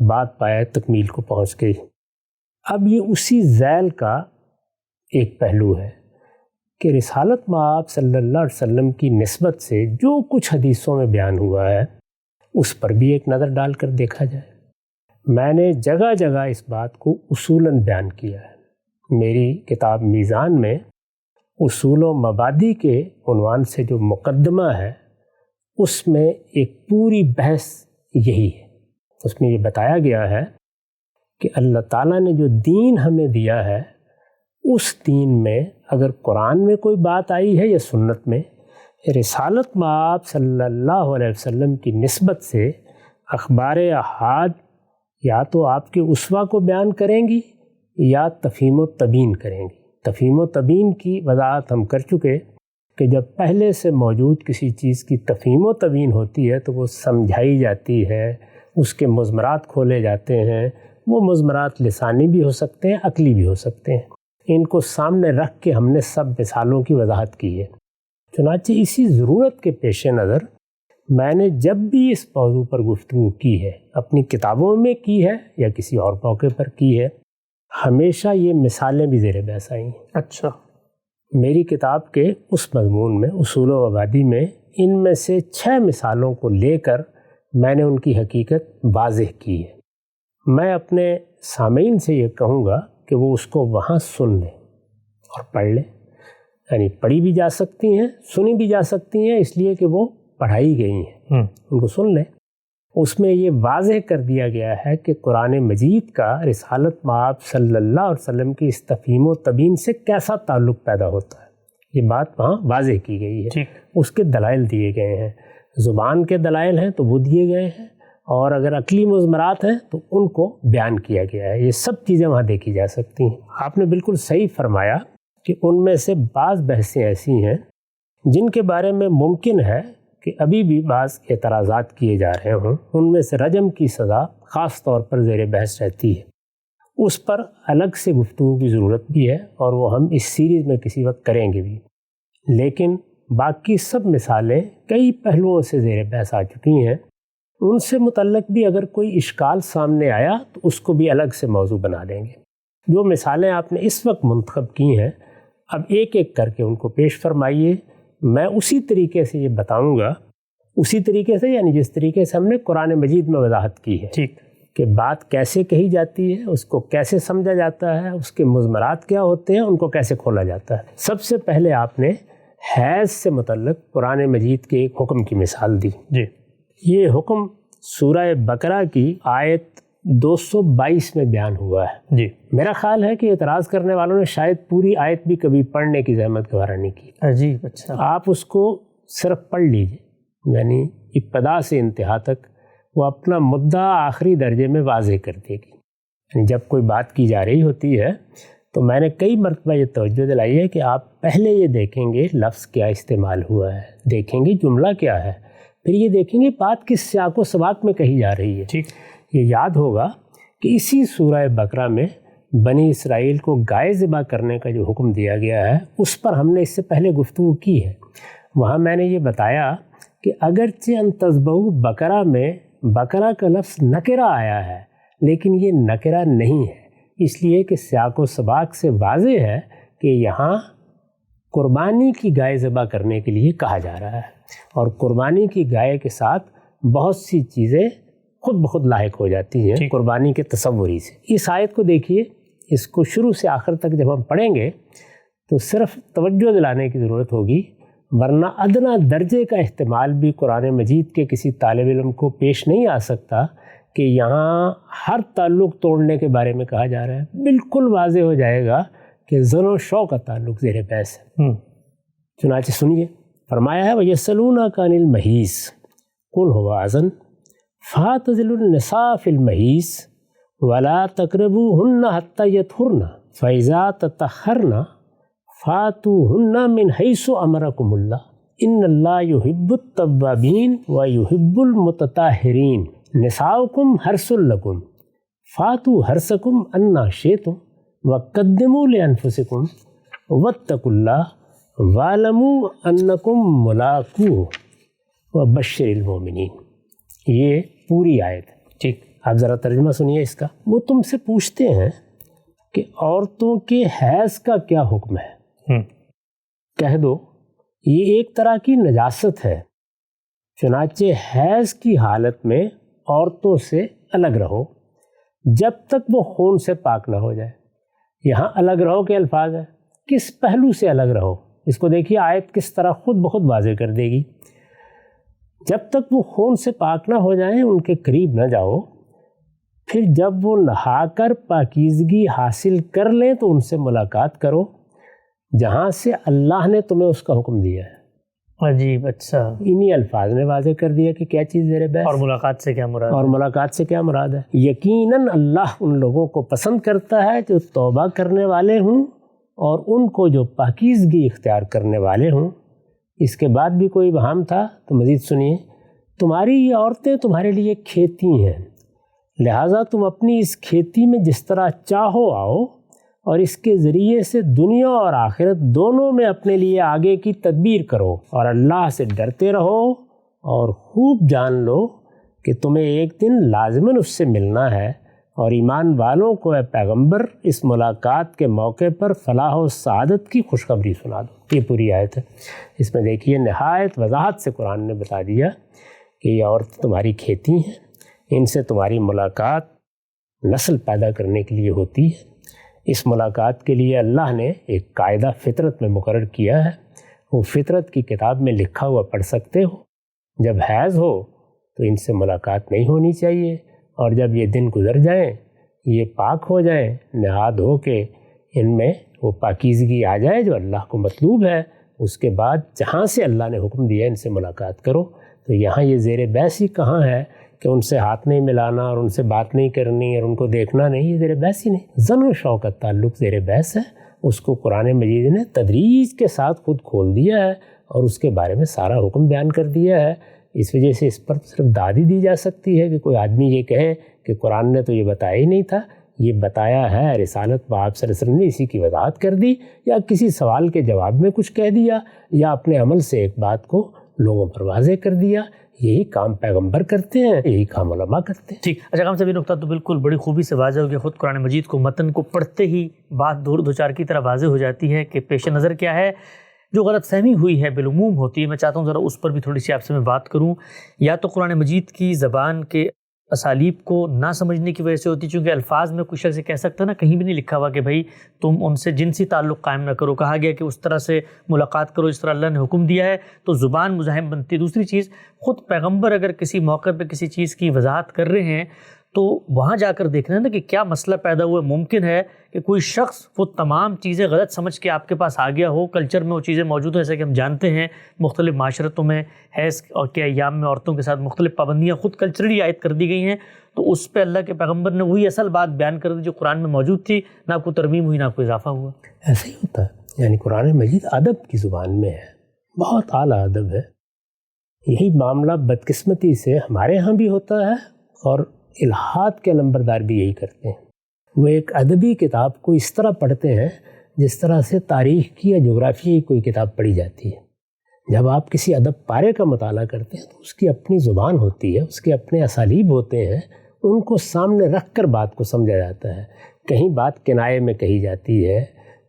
بات پایا تکمیل کو پہنچ گئی۔ اب یہ اسی ذیل کا ایک پہلو ہے کہ رسالت مآب صلی اللہ علیہ وسلم کی نسبت سے جو کچھ حدیثوں میں بیان ہوا ہے اس پر بھی ایک نظر ڈال کر دیکھا جائے۔ میں نے جگہ جگہ اس بات کو اصولاً بیان کیا ہے۔ میری کتاب میزان میں اصول و مبادی کے عنوان سے جو مقدمہ ہے اس میں ایک پوری بحث یہی ہے۔ اس میں یہ بتایا گیا ہے کہ اللہ تعالیٰ نے جو دین ہمیں دیا ہے اس دین میں اگر قرآن میں کوئی بات آئی ہے یا سنت میں، رسالت مآب صلی اللہ علیہ وسلم کی نسبت سے اخبار احاد یا تو آپ کے اسوہ کو بیان کریں گی یا تفہیم و تبیین کریں گی۔ تفہیم و تبیین کی وضاحت ہم کر چکے کہ جب پہلے سے موجود کسی چیز کی تفہیم و تبیین ہوتی ہے تو وہ سمجھائی جاتی ہے، اس کے مضمرات کھولے جاتے ہیں۔ وہ مضمرات لسانی بھی ہو سکتے ہیں، عقلی بھی ہو سکتے ہیں۔ ان کو سامنے رکھ کے ہم نے سب مثالوں کی وضاحت کی ہے۔ چنانچہ اسی ضرورت کے پیش نظر میں نے جب بھی اس موضوع پر گفتگو کی ہے، اپنی کتابوں میں کی ہے یا کسی اور موقع پر کی ہے، ہمیشہ یہ مثالیں بھی زیر بحث آئی ہیں۔ اچھا، میری کتاب کے اس مضمون میں اصول و مبادی میں ان میں سے 6 مثالوں کو لے کر میں نے ان کی حقیقت واضح کی ہے۔ میں اپنے سامعین سے یہ کہوں گا کہ وہ اس کو وہاں سن لیں اور پڑھ لیں، یعنی پڑھی بھی جا سکتی ہیں، سنی بھی جا سکتی ہیں، اس لیے کہ وہ پڑھائی گئی ہیں، ان کو سن لیں۔ اس میں یہ واضح کر دیا گیا ہے کہ قرآن مجید کا رسالت مآب صلی اللہ علیہ وسلم کی اس تفہیم و تبیین سے کیسا تعلق پیدا ہوتا ہے، یہ بات وہاں واضح کی گئی ہے۔ اس کے دلائل دیے گئے ہیں، زبان کے دلائل ہیں تو وہ دیے گئے ہیں، اور اگر عقلی مضمرات ہیں تو ان کو بیان کیا گیا ہے۔ یہ سب چیزیں وہاں دیکھی جا سکتی ہیں۔ آپ نے بالکل صحیح فرمایا کہ ان میں سے بعض بحثیں ایسی ہیں جن کے بارے میں ممکن ہے کہ ابھی بھی بعض اعتراضات کیے جا رہے ہوں۔ ان میں سے رجم کی سزا خاص طور پر زیر بحث رہتی ہے، اس پر الگ سے گفتگو کی ضرورت بھی ہے اور وہ ہم اس سیریز میں کسی وقت کریں گے بھی۔ لیکن باقی سب مثالیں کئی پہلوؤں سے زیر بحث آ چکی ہیں، ان سے متعلق بھی اگر کوئی اشکال سامنے آیا تو اس کو بھی الگ سے موضوع بنا دیں گے۔ جو مثالیں آپ نے اس وقت منتخب کی ہیں اب ایک ایک کر کے ان کو پیش فرمائیے۔ میں اسی طریقے سے یہ بتاؤں گا، اسی طریقے سے یعنی جس طریقے سے ہم نے قرآن مجید میں وضاحت کی ہے کہ بات کیسے کہی جاتی ہے، اس کو کیسے سمجھا جاتا ہے، اس کے مضمرات کیا ہوتے ہیں، ان کو کیسے کھولا جاتا ہے۔ سب سے پہلے آپ نے حیض سے متعلق قرآن مجید کے ایک حکم کی مثال دی۔ یہ حکم سورہ بقرہ کی آیت 222 میں بیان ہوا ہے۔ میرا خیال ہے کہ اعتراض کرنے والوں نے شاید پوری آیت بھی کبھی پڑھنے کی زحمت گوارا نہیں کی۔ عجیب، اچھا، آپ اس کو صرف پڑھ لیجئے، یعنی ابتدا سے انتہا تک وہ اپنا مدعا آخری درجے میں واضح کر دے گی۔ یعنی جب کوئی بات کی جا رہی ہوتی ہے تو میں نے کئی مرتبہ یہ توجہ دلائی ہے کہ آپ پہلے یہ دیکھیں گے لفظ کیا استعمال ہوا ہے، دیکھیں گے جملہ کیا ہے، پھر یہ دیکھیں گے بات کس سیاق و سباق میں کہی جا رہی ہے۔ یہ یاد ہوگا کہ اسی سورہ بقرہ میں بنی اسرائیل کو گائے ذبح کرنے کا جو حکم دیا گیا ہے اس پر ہم نے اس سے پہلے گفتگو کی ہے۔ وہاں میں نے یہ بتایا کہ اگرچہ ان تذبحوا بقرہ میں بقرہ کا لفظ نکرہ آیا ہے لیکن یہ نکرہ نہیں ہے، اس لیے کہ سیاق و سباق سے واضح ہے کہ یہاں قربانی کی گائے ذبح کرنے کے لیے کہا جا رہا ہے، اور قربانی کی گائے کے ساتھ بہت سی چیزیں خود بخود لاحق ہو جاتی ہیں قربانی کے تصوری سے۔ اس آیت کو دیکھیے، اس کو شروع سے آخر تک جب ہم پڑھیں گے تو صرف توجہ دلانے کی ضرورت ہوگی، ورنہ ادنا درجے کا احتمال بھی قرآن مجید کے کسی طالب علم کو پیش نہیں آ سکتا کہ یہاں ہر تعلق توڑنے کے بارے میں کہا جا رہا ہے۔ بالکل واضح ہو جائے گا کہ زن و شو کا تعلق زیر بحث ہے۔ چنانچہ سنیے، فرمایا ہے وَيَسْأَلُونَكَ عَنِ الْمَحِيضِ قُلْ هُوَ أَذًى فَاعْتَزِلُوا النِّسَاءَ فِي الْمَحِيضِ وَلَا تَقْرَبُوهُنَّ حَتَّى يَطْهُرْنَ فَإِذَا تَطَهَّرْنَ فَاتُوهُنَّ مِنْ حَيْثُ أَمَرَكُمُ اللَّهُ إِنَّ اللَّهَ يُحِبُّ التَّوَّابِينَ وَيُحِبُّ الْمُتَطَهِّرِينَ نِسَاؤُكُمْ حَرْثٌ لَكُمْ فَاتُوا حَرْثَكُمْ أَنَّىٰ شِئْتُمْ وَقَدِّمُوا لِأَنفُسِكُمْ وَاتَّقُوا اللَّهَ وَاعْلَمُوا أَنَّكُمْ مُلَاقُوهُ وَبَشِّرِ الْمُؤْمِنِينَ۔ یہ پوری آیت ہے۔ آپ ذرا ترجمہ سنیے اس کا. وہ تم سے پوچھتے ہیں کہ عورتوں کے حیض کا کیا حکم ہے. کہہ دو یہ ایک طرح کی نجاست ہے، چنانچہ حیض کی حالت میں عورتوں سے الگ رہو جب تک وہ خون سے پاک نہ ہو جائے. یہاں الگ رہو کے الفاظ ہے، کس پہلو سے الگ رہو اس کو دیکھیے آیت کس طرح خود بخود واضح کر دے گی. جب تک وہ خون سے پاک نہ ہو جائیں ان کے قریب نہ جاؤ، پھر جب وہ نہا کر پاکیزگی حاصل کر لیں تو ان سے ملاقات کرو جہاں سے اللہ نے تمہیں اس کا حکم دیا ہے. عجیب. اچھا، انہی الفاظ میں واضح کر دیا کہ کیا چیز زیر بحث اور ملاقات سے کیا مراد؟ اور ملاقات سے کیا مراد ہے. یقیناً اللہ ان لوگوں کو پسند کرتا ہے جو توبہ کرنے والے ہوں اور ان کو جو پاکیزگی اختیار کرنے والے ہوں. اس کے بعد بھی کوئی ابہام تھا تو مزید سنیے. تمہاری یہ عورتیں تمہارے لیے کھیتی ہیں، لہٰذا تم اپنی اس کھیتی میں جس طرح چاہو آؤ اور اس کے ذریعے سے دنیا اور آخرت دونوں میں اپنے لیے آگے کی تدبیر کرو اور اللہ سے ڈرتے رہو اور خوب جان لو کہ تمہیں ایک دن لازماً اس سے ملنا ہے. اور ایمان والوں کو اے پیغمبر اس ملاقات کے موقع پر فلاح و سعادت کی خوشخبری سنا دو. یہ پوری آیت ہے. اس میں دیکھیے نہایت وضاحت سے قرآن نے بتا دیا کہ یہ عورتیں تمہاری کھیتی ہیں، ان سے تمہاری ملاقات نسل پیدا کرنے کے لیے ہوتی ہے. اس ملاقات کے لیے اللہ نے ایک قاعدہ فطرت میں مقرر کیا ہے. وہ فطرت کی کتاب میں لکھا ہوا پڑھ سکتے ہو. جب حیض ہو تو ان سے ملاقات نہیں ہونی چاہیے، اور جب یہ دن گزر جائیں، یہ پاک ہو جائیں، نہا دھو کے ان میں وہ پاکیزگی آ جائے جو اللہ کو مطلوب ہے، اس کے بعد جہاں سے اللہ نے حکم دیا ان سے ملاقات کرو. تو یہاں یہ زیر بحث ہی کہاں ہے کہ ان سے ہاتھ نہیں ملانا اور ان سے بات نہیں کرنی اور ان کو دیکھنا نہیں. یہ زیر بحث ہی نہیں. زن و شو کا تعلق زیر بحث ہے. اس کو قرآن مجید نے تدریج کے ساتھ خود کھول دیا ہے اور اس کے بارے میں سارا حکم بیان کر دیا ہے. اس وجہ سے اس پر صرف داد ہی دی جا سکتی ہے کہ کوئی آدمی یہ کہے کہ قرآن نے تو یہ بتایا ہی نہیں تھا. یہ بتایا ہے رسالت باب صلی اللہ علیہ وسلم نے اسی کی وضاحت کر دی، یا کسی سوال کے جواب میں کچھ کہہ دیا، یا اپنے عمل سے ایک بات کو لوگوں پر واضح کر دیا. یہی کام پیغمبر کرتے ہیں، یہی کام علماء کرتے ہیں. ٹھیک. اچھا کام سے بھی نقطہ تو بالکل بڑی خوبی سے واضح ہو گیا. خود قرآن مجید کو متن کو پڑھتے ہی بات دو چار کی طرح واضح ہو جاتی ہے کہ پیش نظر کیا ہے. جو غلط فہمی ہوئی ہے بالعموم ہوتی ہے، میں چاہتا ہوں ذرا اس پر بھی تھوڑی سی آپ سے میں بات کروں. یا تو قرآن مجید کی زبان کے اسالیب کو نہ سمجھنے کی وجہ سے ہوتی، چونکہ الفاظ میں کچھ شخص کہہ سکتا ہے نا، کہیں بھی نہیں لکھا ہوا کہ بھائی تم ان سے جنسی تعلق قائم نہ کرو. کہا گیا کہ اس طرح سے ملاقات کرو جس طرح اللہ نے حکم دیا ہے، تو زبان مزاحم بنتی. دوسری چیز، خود پیغمبر اگر کسی موقع پہ کسی چیز کی وضاحت کر رہے ہیں تو وہاں جا کر دیکھنا ہے نا کہ کیا مسئلہ پیدا ہوا. ممکن ہے کہ کوئی شخص وہ تمام چیزیں غلط سمجھ کے آپ کے پاس آ گیا ہو، کلچر میں وہ چیزیں موجود ہیں. جیسے کہ ہم جانتے ہیں مختلف معاشرتوں میں حیض اور کے ایام میں عورتوں کے ساتھ مختلف پابندیاں خود کلچرلی عائد کر دی گئی ہیں، تو اس پہ اللہ کے پیغمبر نے وہی اصل بات بیان کر دی جو قرآن میں موجود تھی. نہ کوئی ترمیم ہوئی، نہ کوئی اضافہ ہوا. ایسا ہی ہوتا ہے. یعنی قرآن مجید ادب کی زبان میں ہے، بہت اعلیٰ ادب ہے. یہی معاملہ بدقسمتی سے ہمارے ہاں بھی ہوتا ہے، اور الہاد کے نمبردار بھی یہی کرتے ہیں. وہ ایک ادبی کتاب کو اس طرح پڑھتے ہیں جس طرح سے تاریخ کی یا جغرافیہ کی کوئی کتاب پڑھی جاتی ہے. جب آپ کسی ادب پارے کا مطالعہ کرتے ہیں تو اس کی اپنی زبان ہوتی ہے، اس کے اپنے اسالیب ہوتے ہیں، ان کو سامنے رکھ کر بات کو سمجھا جاتا ہے. کہیں بات کنایے میں کہی جاتی ہے،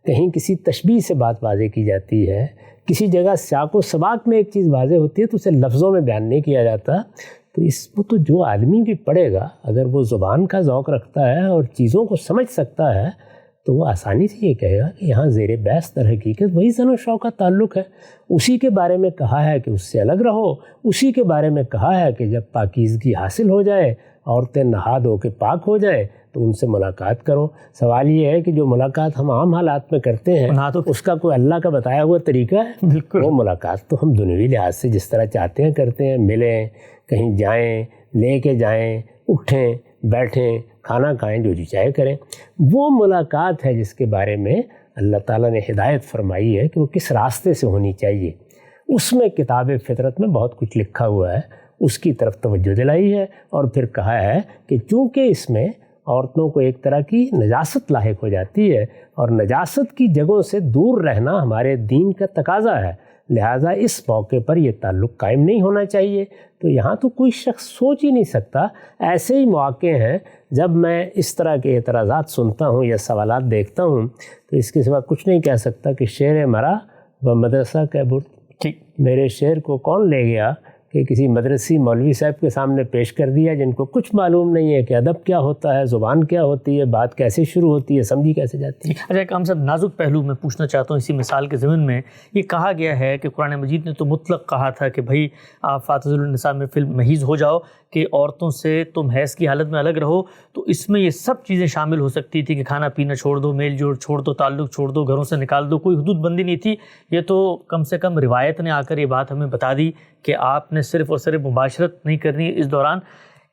کہیں کسی تشبیہ سے بات واضح کی جاتی ہے، کسی جگہ سیاق و سباق میں ایک چیز واضح ہوتی ہے تو اسے لفظوں میں بیان نہیں کیا جاتا. تو اس کو تو جو آدمی بھی پڑھے گا، اگر وہ زبان کا ذوق رکھتا ہے اور چیزوں کو سمجھ سکتا ہے، تو وہ آسانی سے یہ کہے گا کہ یہاں زیر بحث در حقیقت وہی زن و شو کا تعلق ہے. اسی کے بارے میں کہا ہے کہ اس سے الگ رہو، اسی کے بارے میں کہا ہے کہ جب پاکیزگی حاصل ہو جائے، عورتیں نہا دھو کے پاک ہو جائیں تو ان سے ملاقات کرو. سوال یہ ہے کہ جو ملاقات ہم عام حالات میں کرتے ہیں اس کا کوئی اللہ کا بتایا ہوا طریقہ ہے؟ بالکل. وہ ملاقات تو ہم دنیوی لحاظ سے جس طرح چاہتے ہیں کرتے ہیں، ملیں، کہیں جائیں، لے کے جائیں، اٹھیں، بیٹھیں، کھانا کھائیں، جو چاہے کریں. وہ ملاقات ہے جس کے بارے میں اللہ تعالیٰ نے ہدایت فرمائی ہے کہ وہ کس راستے سے ہونی چاہیے. اس میں کتاب فطرت میں بہت کچھ لکھا ہوا ہے، اس کی طرف توجہ دلائی ہے، اور پھر کہا ہے کہ چونکہ اس میں عورتوں کو ایک طرح کی نجاست لاحق ہو جاتی ہے، اور نجاست کی جگہوں سے دور رہنا ہمارے دین کا تقاضا ہے. لہٰذا اس موقع پر یہ تعلق قائم نہیں ہونا چاہیے۔ تو یہاں تو کوئی شخص سوچ ہی نہیں سکتا۔ ایسے ہی مواقع ہیں جب میں اس طرح کے اعتراضات سنتا ہوں یا سوالات دیکھتا ہوں تو اس کے سوا کچھ نہیں کہہ سکتا کہ شعر مرا و مدرسہ کا برد، میرے شعر کو کون لے گیا کہ کسی مدرسی مولوی صاحب کے سامنے پیش کر دیا جن کو کچھ معلوم نہیں ہے کہ ادب کیا ہوتا ہے، زبان کیا ہوتی ہے، بات کیسے شروع ہوتی ہے، سمجھی کیسے جاتی ہے۔ اچھا، ایک ہم سب نازک پہلو میں پوچھنا چاہتا ہوں اسی مثال کے ضمن میں۔ یہ کہا گیا ہے کہ قرآن مجید نے تو مطلق کہا تھا کہ بھائی آپ فاتحۃ النساء میں فی المحیض ہو جاؤ، کہ عورتوں سے تم حیض کی حالت میں الگ رہو، تو اس میں یہ سب چیزیں شامل ہو سکتی تھی کہ کھانا پینا چھوڑ دو، میل جوڑ چھوڑ دو، تعلق چھوڑ دو، گھروں سے نکال دو، کوئی حدود بندی نہیں تھی۔ یہ تو کم سے کم روایت نے آ کر یہ بات ہمیں بتا دی کہ آپ نے صرف اور صرف مباشرت نہیں کرنی اس دوران۔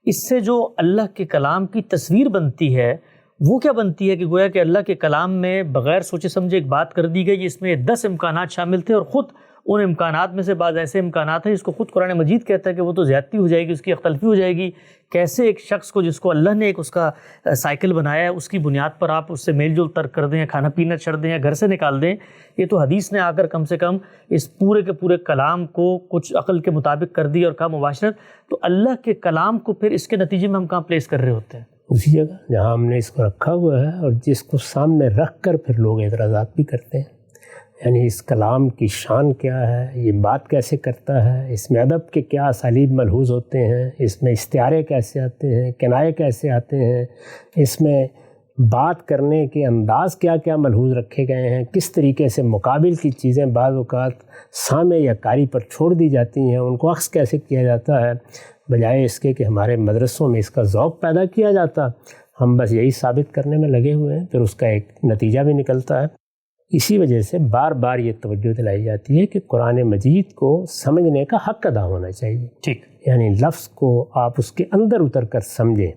اس سے جو اللہ کے کلام کی تصویر بنتی ہے وہ کیا بنتی ہے کہ گویا کہ اللہ کے کلام میں بغیر سوچے سمجھے ایک بات کر دی گئی، اس میں 10 امکانات شامل تھے، اور خود ان امکانات میں سے بعض ایسے امکانات ہیں جس کو خود قرآن مجید کہتا ہے کہ وہ تو زیادتی ہو جائے گی، اس کی اختلفی ہو جائے گی۔ کیسے ایک شخص کو جس کو اللہ نے ایک اس کا سائیکل بنایا ہے اس کی بنیاد پر آپ اس سے میل جول ترک کر دیں یا کھانا پینا چھڑ دیں یا گھر سے نکال دیں؟ یہ تو حدیث نے آ کر کم سے کم اس پورے کے پورے کلام کو کچھ عقل کے مطابق کر دی اور کہا مباشرت۔ تو اللہ کے کلام کو پھر اس کے نتیجے میں ہم کہاں پلیس کر رہے ہوتے ہیں؟ اسی جگہ جہاں ہم نے اس کو رکھا ہوا ہے، اور جس کو سامنے رکھ کر پھر لوگ اعتراضات بھی کرتے ہیں۔ یعنی اس کلام کی شان کیا ہے، یہ بات کیسے کرتا ہے، اس میں ادب کے کیا اسالیب ملحوظ ہوتے ہیں، اس میں استعارے کیسے آتے ہیں، کنایے کیسے آتے ہیں، اس میں بات کرنے کے انداز کیا کیا ملحوظ رکھے گئے ہیں، کس طریقے سے مقابل کی چیزیں بعض اوقات سامع یا قاری پر چھوڑ دی جاتی ہیں، ان کو عکس کیسے کیا جاتا ہے، بجائے اس کے کہ ہمارے مدرسوں میں اس کا ذوق پیدا کیا جاتا۔ ہم بس یہی ثابت کرنے میں لگے ہوئے ہیں، پھر اس کا ایک نتیجہ بھی نکلتا ہے۔ اسی وجہ سے بار بار یہ توجہ دلائی جاتی ہے کہ قرآن مجید کو سمجھنے کا حق ادا ہونا چاہیے۔ ٹھیک، یعنی لفظ کو آپ اس کے اندر اتر کر سمجھیں،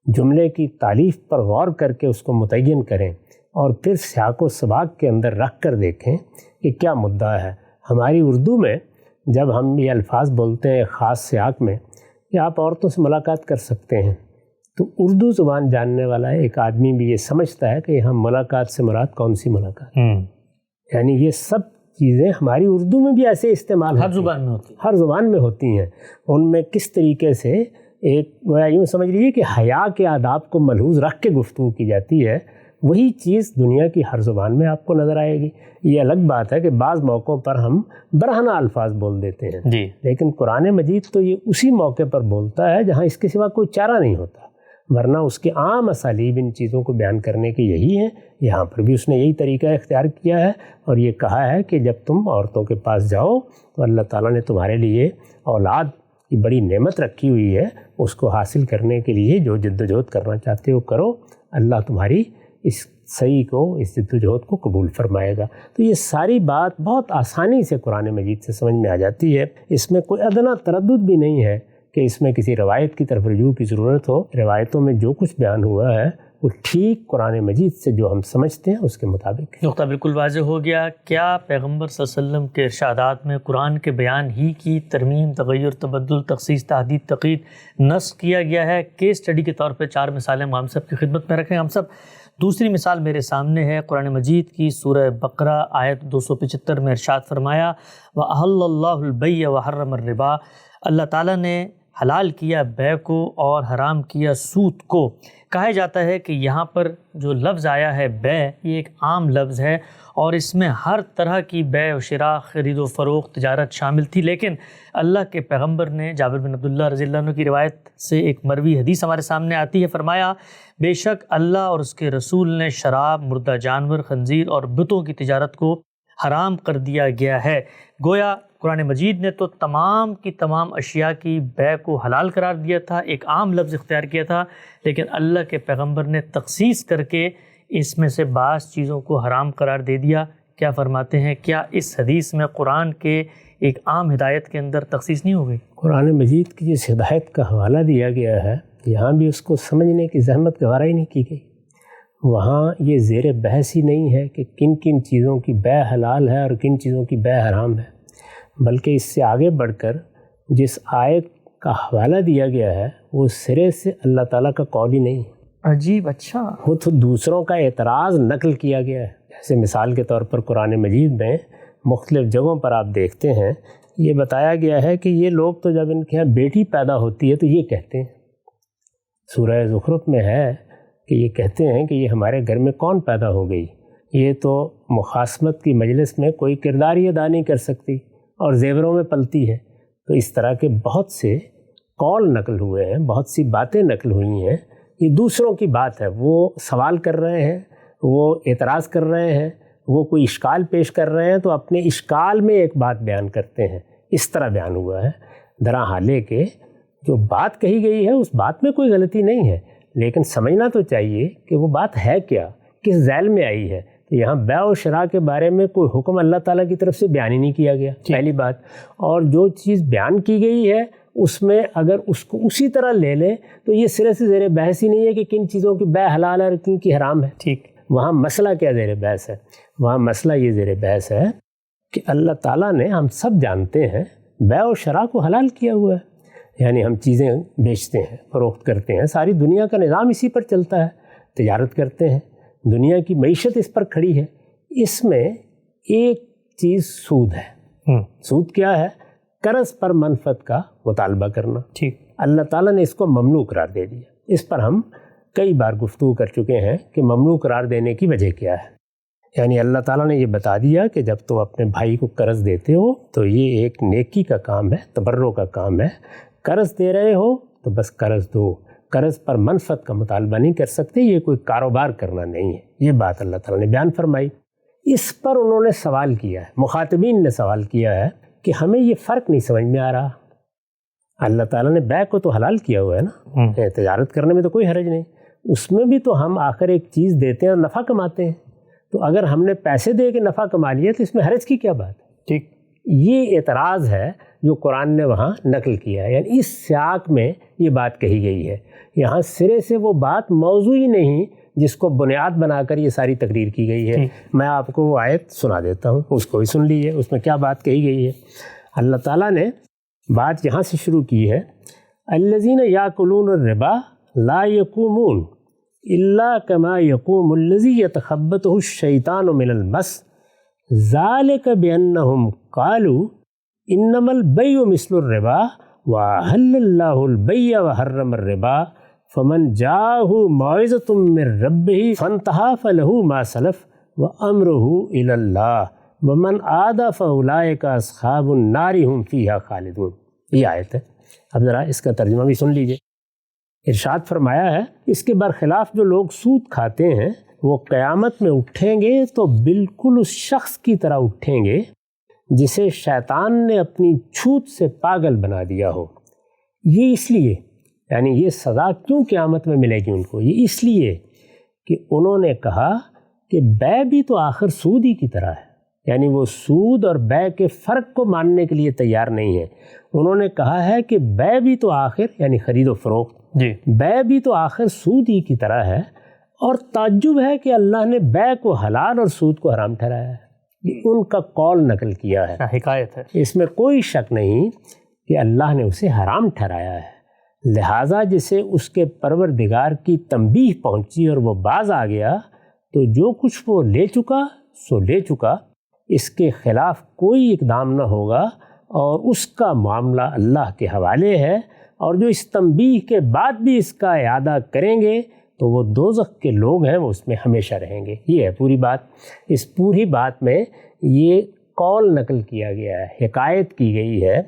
جملے کی تعلیف پر غور کر کے اس کو متعین کریں، اور پھر سیاق و سباق کے اندر رکھ کر دیکھیں کہ کیا مدعا ہے۔ ہماری اردو میں جب ہم یہ الفاظ بولتے ہیں خاص سیاق میں کہ آپ عورتوں سے ملاقات کر سکتے ہیں، تو اردو زبان جاننے والا ایک آدمی بھی یہ سمجھتا ہے کہ یہاں ملاقات سے مراد کون سی ملاقات، یعنی یہ سب چیزیں ہماری اردو میں بھی ایسے استعمال ہر زبان میں ہوتی ہیں، ہر زبان میں ہوتی ہیں۔ ان میں کس طریقے سے ایک یوں سمجھ لیجیے کہ حیا کے آداب کو ملحوظ رکھ کے گفتگو کی جاتی ہے، وہی چیز دنیا کی ہر زبان میں آپ کو نظر آئے گی۔ یہ الگ بات ہے کہ بعض موقعوں پر ہم برہنہ الفاظ بول دیتے ہیں جی، لیکن قرآن مجید تو یہ اسی موقع پر بولتا ہے جہاں اس کے سوا کوئی چارہ نہیں ہوتا، ورنہ اس کے عام اسالیب ان چیزوں کو بیان کرنے کے یہی ہیں۔ یہاں پر بھی اس نے یہی طریقہ اختیار کیا ہے، اور یہ کہا ہے کہ جب تم عورتوں کے پاس جاؤ تو اللہ تعالیٰ نے تمہارے لیے اولاد کی بڑی نعمت رکھی ہوئی ہے، اس کو حاصل کرنے کے لیے جو جد و جہد کرنا چاہتے ہو کرو، اللہ تمہاری اس صحیح کو، اس جد و جہد کو قبول فرمائے گا۔ تو یہ ساری بات بہت آسانی سے قرآن مجید سے سمجھ میں آ جاتی ہے، اس میں کوئی ادنیٰ تردد بھی نہیں ہے کہ اس میں کسی روایت کی طرف رجوع کی ضرورت ہو۔ روایتوں میں جو کچھ بیان ہوا ہے وہ ٹھیک قرآن مجید سے جو ہم سمجھتے ہیں اس کے مطابق۔ نقطہ بالکل واضح ہو گیا۔ کیا پیغمبر صلی اللہ علیہ وسلم کے ارشادات میں قرآن کے بیان ہی کی ترمیم، تغیر، تبدل، تخصیص، تحدید، تقیید نص کیا گیا ہے؟ کیس اسٹڈی کے طور پہ 4 مثالیں ہم سب کی خدمت میں رکھیں۔ ہم سب دوسری مثال میرے سامنے ہے قرآن مجید کی سورہ بقرہ آیت 275 میں ارشاد فرمایا وَأَحَلَّ اللَّهُ الْبَيْعَ وَحَرَّمَ الرِّبَا، اللہ تعالیٰ نے حلال کیا بے کو اور حرام کیا سود کو۔ کہا جاتا ہے کہ یہاں پر جو لفظ آیا ہے بے، یہ ایک عام لفظ ہے اور اس میں ہر طرح کی بے و شراء، خرید و فروخت، تجارت شامل تھی، لیکن اللہ کے پیغمبر نے جابر بن عبداللہ رضی اللہ عنہ کی روایت سے ایک مروی حدیث ہمارے سامنے آتی ہے، فرمایا بے شک اللہ اور اس کے رسول نے شراب، مردہ جانور، خنزیر اور بتوں کی تجارت کو حرام کر دیا گیا ہے۔ گویا قرآن مجید نے تو تمام کی تمام اشیاء کی بے کو حلال قرار دیا تھا، ایک عام لفظ اختیار کیا تھا، لیکن اللہ کے پیغمبر نے تخصیص کر کے اس میں سے بعض چیزوں کو حرام قرار دے دیا۔ کیا فرماتے ہیں، کیا اس حدیث میں قرآن کے ایک عام ہدایت کے اندر تخصیص نہیں ہو گئی؟ قرآن مجید کی جس ہدایت کا حوالہ دیا گیا ہے یہاں بھی اس کو سمجھنے کی زحمت گوارا ہی نہیں کی گئی۔ وہاں یہ زیر بحث ہی نہیں ہے کہ کن کن چیزوں کی بے حلال ہے اور کن چیزوں کی بے حرام ہے، بلکہ اس سے آگے بڑھ کر جس آیت کا حوالہ دیا گیا ہے وہ سرے سے اللہ تعالیٰ کا قول ہی نہیں ہے۔ عجیب، اچھا، وہ تو دوسروں کا اعتراض نقل کیا گیا ہے۔ جیسے مثال کے طور پر قرآن مجید میں مختلف جگہوں پر آپ دیکھتے ہیں یہ بتایا گیا ہے کہ یہ لوگ تو جب ان کے یہاں بیٹی پیدا ہوتی ہے تو یہ کہتے ہیں، سورہ زخرف میں ہے کہ یہ کہتے ہیں کہ یہ ہمارے گھر میں کون پیدا ہو گئی، یہ تو مخاصمت کی مجلس میں کوئی کردار ہی ادا نہیں کر سکتی اور زیوروں میں پلتی ہے۔ تو اس طرح کے بہت سے قول نقل ہوئے ہیں، بہت سی باتیں نقل ہوئی ہیں، یہ دوسروں کی بات ہے، وہ سوال کر رہے ہیں، وہ اعتراض کر رہے ہیں، وہ کوئی اشکال پیش کر رہے ہیں تو اپنے اشکال میں ایک بات بیان کرتے ہیں، اس طرح بیان ہوا ہے۔ درا حالے کہ جو بات کہی گئی ہے اس بات میں کوئی غلطی نہیں ہے، لیکن سمجھنا تو چاہیے کہ وہ بات ہے کیا، کس ذیل میں آئی ہے۔ یہاں بیع و شراء کے بارے میں کوئی حکم اللہ تعالیٰ کی طرف سے بیان ہی نہیں کیا گیا، پہلی بات، اور جو چیز بیان کی گئی ہے اس میں اگر اس کو اسی طرح لے لیں تو یہ سرے سے زیر بحث ہی نہیں ہے کہ کن چیزوں کی بیع حلال ہے اور کن کی حرام ہے۔ ٹھیک، وہاں مسئلہ کیا زیر بحث ہے؟ وہاں مسئلہ یہ زیر بحث ہے کہ اللہ تعالیٰ نے، ہم سب جانتے ہیں، بیع و شراء کو حلال کیا ہوا ہے، یعنی ہم چیزیں بیچتے ہیں، فروخت کرتے ہیں، ساری دنیا کا نظام اسی پر چلتا ہے، تجارت کرتے ہیں، دنیا کی معیشت اس پر کھڑی ہے۔ اس میں ایک چیز سود ہے۔ سود کیا ہے؟ قرض پر منفعت کا مطالبہ کرنا۔ ٹھیک، اللہ تعالیٰ نے اس کو ممنوع قرار دے دیا۔ اس پر ہم کئی بار گفتگو کر چکے ہیں کہ ممنوع قرار دینے کی وجہ کیا ہے۔ یعنی اللہ تعالیٰ نے یہ بتا دیا کہ جب تم اپنے بھائی کو قرض دیتے ہو تو یہ ایک نیکی کا کام ہے، تبرع کا کام ہے۔ قرض دے رہے ہو تو بس قرض دو، قرض پر منفعت کا مطالبہ نہیں کر سکتے، یہ کوئی کاروبار کرنا نہیں ہے۔ یہ بات اللہ تعالیٰ نے بیان فرمائی۔ اس پر انہوں نے سوال کیا ہے، مخاطبین نے سوال کیا ہے کہ ہمیں یہ فرق نہیں سمجھ میں آ رہا، اللہ تعالیٰ نے بیع کو تو حلال کیا ہوا ہے نا، تجارت کرنے میں تو کوئی حرج نہیں، اس میں بھی تو ہم آخر ایک چیز دیتے ہیں اور نفع کماتے ہیں، تو اگر ہم نے پیسے دے کے نفع کما لیا تو اس میں حرج کی کیا بات ہے؟ ٹھیک، یہ اعتراض ہے جو قرآن نے وہاں نقل کیا ہے، یعنی اس سیاق میں یہ بات کہی گئی ہے۔ یہاں سرے سے وہ بات موضوع ہی نہیں جس کو بنیاد بنا کر یہ ساری تقریر کی گئی ہے۔ میں آپ کو وہ آیت سنا دیتا ہوں، اس کو بھی سن لیجیے، اس میں کیا بات کہی گئی ہے۔ اللہ تعالیٰ نے بات یہاں سے شروع کی ہے، الذین یاکلون الربا لا یقومون الا کما یقوم الذی یتخبطہ الشیطان من المس ذالک بانہم قالوا انما البیع مثل الربا وأحل اللہ البیع وحرم الربا فمن جاءہ موعظۃ من ربہ فانتہی فلہ ما سلف وامرہ الی اللہ ومن عاد فاولئک اصحاب النار هم فیہا خالدون۔ یہ آیت ہے، اب ذرا اس کا ترجمہ بھی سن لیجئے۔ ارشاد فرمایا ہے اس کے برخلاف جو لوگ سود کھاتے ہیں وہ قیامت میں اٹھیں گے تو بالکل اس شخص کی طرح اٹھیں گے جسے شیطان نے اپنی چھوت سے پاگل بنا دیا ہو۔ یہ اس لیے، یعنی یہ سزا کیوں قیامت میں ملے گی ان کو؟ یہ اس لیے کہ انہوں نے کہا کہ بیع بھی تو آخر سود ہی کی طرح ہے، یعنی وہ سود اور بیع کے فرق کو ماننے کے لیے تیار نہیں ہے۔ انہوں نے کہا ہے کہ بیع بھی تو آخر، یعنی خرید و فروخت، بیع بھی تو آخر سود ہی کی طرح ہے، اور تعجب ہے کہ اللہ نے بیع کو حلال اور سود کو حرام ٹھہرایا ہے۔ یہ ان کا قول نقل کیا ہے، حکایت ہے، اس میں کوئی شک نہیں کہ اللہ نے اسے حرام ٹھہرایا ہے، لہٰذا جسے اس کے پروردگار کی تنبیہ پہنچی اور وہ باز آ گیا تو جو کچھ وہ لے چکا سو لے چکا، اس کے خلاف کوئی اقدام نہ ہوگا اور اس کا معاملہ اللہ کے حوالے ہے، اور جو اس تنبیہ کے بعد بھی اس کا اعادہ کریں گے تو وہ دوزخ کے لوگ ہیں، وہ اس میں ہمیشہ رہیں گے۔ یہ ہے پوری بات۔ اس پوری بات میں یہ قول نقل کیا گیا ہے، حکایت کی گئی ہے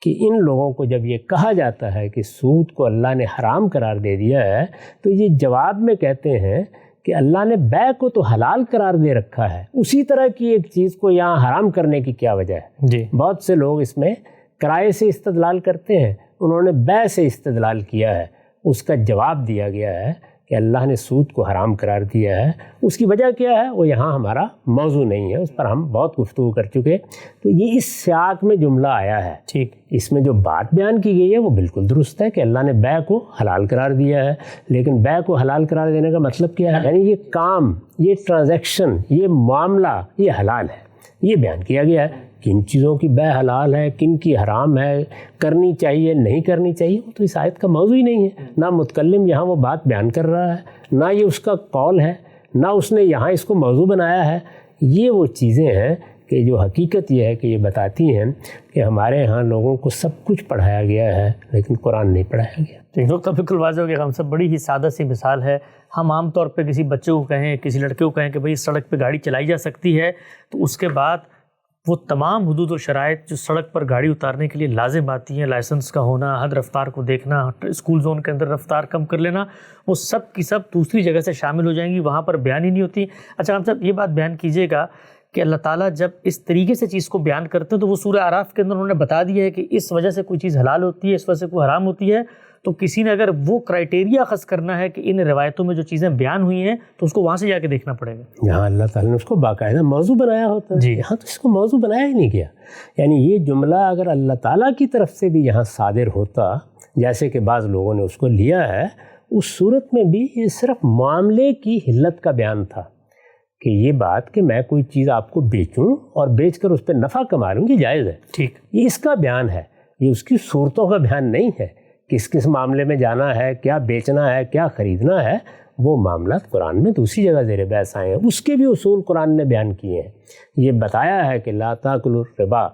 کہ ان لوگوں کو جب یہ کہا جاتا ہے کہ سود کو اللہ نے حرام قرار دے دیا ہے تو یہ جواب میں کہتے ہیں کہ اللہ نے بیع کو تو حلال قرار دے رکھا ہے، اسی طرح کی ایک چیز کو یہاں حرام کرنے کی کیا وجہ ہے؟ بہت سے لوگ اس میں کرائے سے استدلال کرتے ہیں، انہوں نے بیع سے استدلال کیا ہے۔ اس کا جواب دیا گیا ہے کہ اللہ نے سود کو حرام قرار دیا ہے، اس کی وجہ کیا ہے وہ یہاں ہمارا موضوع نہیں ہے، اس پر ہم بہت گفتگو کر چکے۔ تو یہ اس سیاق میں جملہ آیا ہے، ٹھیک، اس میں جو بات بیان کی گئی ہے وہ بالکل درست ہے کہ اللہ نے بیع کو حلال قرار دیا ہے، لیکن بیع کو حلال قرار دینے کا مطلب کیا ہے؟ یعنی یہ کام، یہ ٹرانزیکشن، یہ معاملہ، یہ حلال ہے، یہ بیان کیا گیا ہے۔ کن چیزوں کی بیع حلال ہے، کن کی حرام ہے، کرنی چاہیے نہیں کرنی چاہیے، وہ تو اس آیت کا موضوع ہی نہیں ہے۔ نہ متکلم یہاں وہ بات بیان کر رہا ہے، نہ یہ اس کا قول ہے، نہ اس نے یہاں اس کو موضوع بنایا ہے۔ یہ وہ چیزیں ہیں کہ جو حقیقت یہ ہے کہ یہ بتاتی ہیں کہ ہمارے ہاں لوگوں کو سب کچھ پڑھایا گیا ہے لیکن قرآن نہیں پڑھایا گیا. ایک نقطہ بالکل واضح ہو گیا. ہم سب بڑی ہی سادہ سی مثال ہے. ہم عام طور پہ کسی بچے کو کہیں، کسی لڑکے کو کہیں کہ بھئی سڑک پہ گاڑی چلائی جا سکتی ہے، تو اس کے بعد وہ تمام حدود و شرائط جو سڑک پر گاڑی اتارنے کے لیے لازم آتی ہیں، لائسنس کا ہونا، حد رفتار کو دیکھنا، اسکول زون کے اندر رفتار کم کر لینا، وہ سب کی سب دوسری جگہ سے شامل ہو جائیں گی، وہاں پر بیان ہی نہیں ہوتی. اچھا ہم صاحب یہ بات بیان کیجیے گا کہ اللہ تعالیٰ جب اس طریقے سے چیز کو بیان کرتے ہیں تو وہ سورہ اعراف کے اندر انہوں نے بتا دیا ہے کہ اس وجہ سے کوئی چیز حلال ہوتی ہے، اس وجہ سے کوئی حرام ہوتی ہے. تو کسی نے اگر وہ کرائٹیریا اخذ کرنا ہے کہ ان روایتوں میں جو چیزیں بیان ہوئی ہیں تو اس کو وہاں سے جا کے دیکھنا پڑے گا. یہاں اللہ تعالیٰ نے اس کو باقاعدہ موضوع بنایا ہوتا ہے. یہاں تو اس کو موضوع بنایا ہی نہیں گیا. یعنی یہ جملہ اگر اللہ تعالیٰ کی طرف سے بھی یہاں صادر ہوتا جیسے کہ بعض لوگوں نے اس کو لیا ہے، اس صورت میں بھی یہ صرف معاملے کی حلت کا بیان تھا کہ یہ بات کہ میں کوئی چیز آپ کو بیچوں اور بیچ کر اس پہ نفع کما لوں یہ جائز ہے. ٹھیک، یہ اس کا بیان ہے، یہ اس کی صورتوں کا بیان نہیں ہے. کس معاملے میں جانا ہے، کیا بیچنا ہے، کیا خریدنا ہے، وہ معاملات قرآن میں دوسری جگہ زیر بحث آئے ہیں. اس کے بھی اصول قرآن نے بیان کیے ہیں. یہ بتایا ہے کہ لا تاکلوا الربا،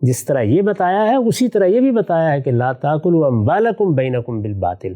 جس طرح یہ بتایا ہے اسی طرح یہ بھی بتایا ہے کہ لا تاکلوا اموالکم بینکم بالباطل.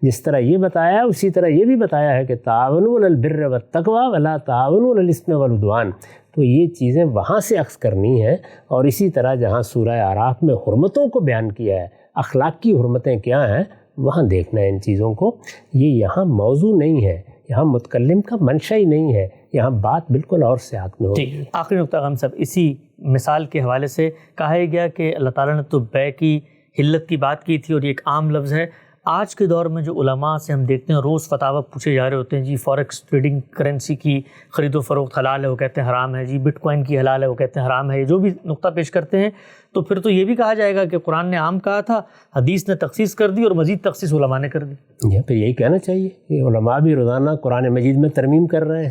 جس طرح یہ بتایا ہے اسی طرح یہ بھی بتایا ہے کہ تعاونوا علی البر والتقوی ولا تعاونوا علی الاثم والعدوان. تو یہ چیزیں وہاں سے اخذ کرنی ہیں. اور اسی طرح جہاں سورہ اعراف میں حرمتوں کو بیان کیا ہے، اخلاقی حرمتیں کیا ہیں، وہاں دیکھنا ہے ان چیزوں کو. یہ یہاں موضوع نہیں ہے، یہاں متکلم کا منشا ہی نہیں ہے، یہاں بات بالکل اور سیاق میں ہوتی ہے. آخری نقطہ ہم سب اسی مثال کے حوالے سے کہا گیا کہ اللہ تعالیٰ نے تو بے کی حلت کی بات کی تھی اور یہ ایک عام لفظ ہے. آج کے دور میں جو علماء سے ہم دیکھتے ہیں روز فتاوی پوچھے جا رہے ہوتے ہیں، جی فوریکس ٹریڈنگ کرنسی کی خرید و فروخت حلال ہے وہ کہتے ہیں حرام ہے، جی بٹ کوائن کی حلال ہے وہ کہتے ہیں حرام ہے، جو بھی نقطہ پیش کرتے ہیں تو پھر تو یہ بھی کہا جائے گا کہ قرآن نے عام کہا تھا، حدیث نے تخصیص کر دی اور مزید تخصیص علماء نے کر دی. یہ پھر یہی کہنا چاہیے کہ علماء بھی روزانہ قرآن مجید میں ترمیم کر رہے ہیں.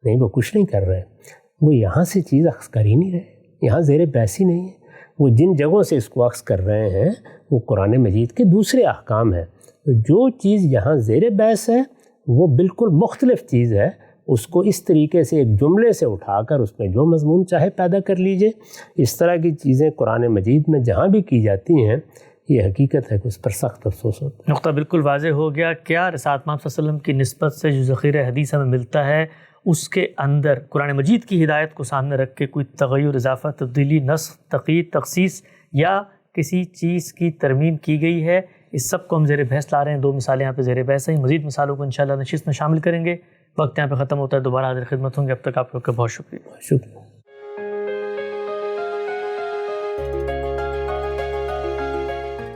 نہیں، وہ کچھ نہیں کر رہے، وہ یہاں سے چیز اخذ کر ہی نہیں رہے، یہاں زیر بحث ہی نہیں ہے. وہ جن جگہوں سے اس کو اخذ کر رہے ہیں وہ قرآن مجید کے دوسرے احکام ہیں. جو چیز یہاں زیر بحث ہے وہ بالکل مختلف چیز ہے. اس کو اس طریقے سے ایک جملے سے اٹھا کر اس میں جو مضمون چاہے پیدا کر لیجئے. اس طرح کی چیزیں قرآن مجید میں جہاں بھی کی جاتی ہیں یہ حقیقت ہے کہ اس پر سخت افسوس ہوتا ہے. نقطہ بالکل واضح ہو گیا. کیا رسالت مآب صلی اللہ علیہ وسلم کی نسبت سے جو ذخیرہ حدیث ہمیں ملتا ہے اس کے اندر قرآن مجید کی ہدایت کو سامنے رکھ کے کوئی تغیر، اضافہ، تبدیلی، نسخ، تقیید، تخصیص یا کسی چیز کی ترمیم کی گئی ہے، اس سب کو ہم زیر بحث لا رہے ہیں. 2 مثالیں یہاں پہ زیر بحث ہیں، مزید مثالوں کو انشاءاللہ نشست میں شامل کریں گے. وقت یہاں پہ ختم ہوتا ہے، دوبارہ حاضر خدمت ہوں گے. اب تک آپ لوگ کا بہت شکریہ.